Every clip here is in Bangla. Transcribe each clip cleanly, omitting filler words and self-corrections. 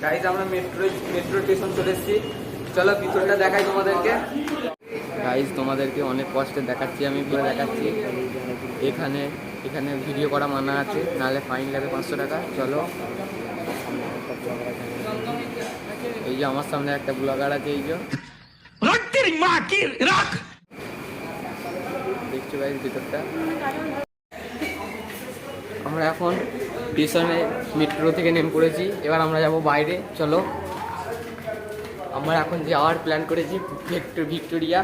গাইজ আমরা মেট্রো স্টেশন চলে এসেছি, চলো ভিতরটা দেখাই তোমাদেরকে। গাইজ তোমাদেরকে অনেক কষ্টে দেখাচ্ছি, আমি পুরো দেখাচ্ছি। এখানে এখানে ভিডিও করা মানা আছে, নাহলে ফাইন লাগবে 500 টাকা। চলো, এই যে আমার সামনে একটা ব্লগার আছে, এই যে দেখছো গাইজ ভিতরটা। আমরা এখন স্টেশনে মেট্রো থেকে নেমে পড়েছি, এবার আমরা যাব বাইরে। চলো, আমরা এখন যাওয়ার প্ল্যান করেছি ভিক্টোরিয়া।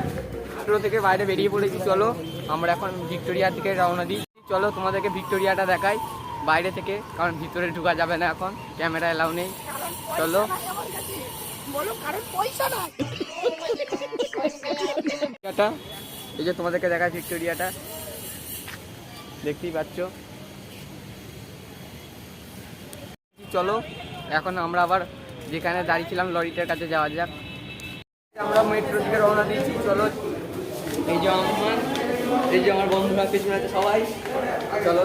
মেট্রো থেকে বাইরে বেরিয়ে পড়েছি, চলো আমরা এখন ভিক্টোরিয়ার দিকে রওনা দিই। চলো তোমাদেরকে ভিক্টোরিয়াটা দেখাই বাইরে থেকে, কারণ ভিতরে ঢোকা যাবে না, এখন ক্যামেরা এলাও নেই। চলো, এই যে তোমাদেরকে দেখাই ভিক্টোরিয়াটা, দেখতেই পাচ্ছ। চলো এখন আমরা আবার যেখানে দাঁড়িয়েছিলাম লরিটার কাছে যাওয়া যাক। আমরা মেট্রো থেকে রওনা দিয়েছি, চলো। এই যে আমার বন্ধুরা পেছনে আছে সবাই, চলো।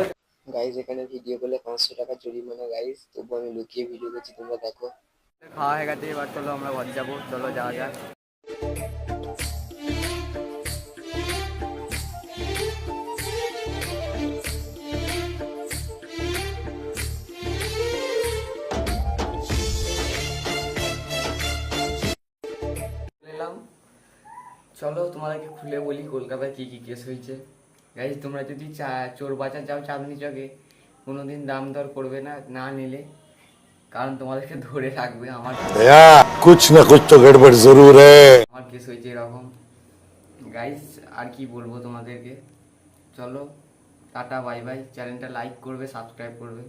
গাইজ এখানে ভিডিও করলে 500 টাকা জরিমানা গাইজ, তবু আমি লুকিয়ে ভিডিও করছি, তোমরা দেখো। খাওয়া হয়ে গেছে, এবার চলো আমরা ঘর যাবো, চলো যাওয়া যাক। চলো তোমাদেরকে খুলে বলি কলকাতায় কী কী কেস হয়েছে। গাইজ তোমরা যদি চোর বাজার যাও চাঁদনি চকে, কোনোদিন দাম দর করবে না, না নিলে, কারণ তোমাদেরকে ধরে রাখবে। আমার कुछ ना कुछ तो गड़बड़ जरूर है। আমার কেস হয়েছে এরকম। গাইজ আর কি বলবো তোমাদেরকে, চলো টাটা বাই বাই। চ্যানেলটা লাইক করবে, সাবস্ক্রাইব করবে।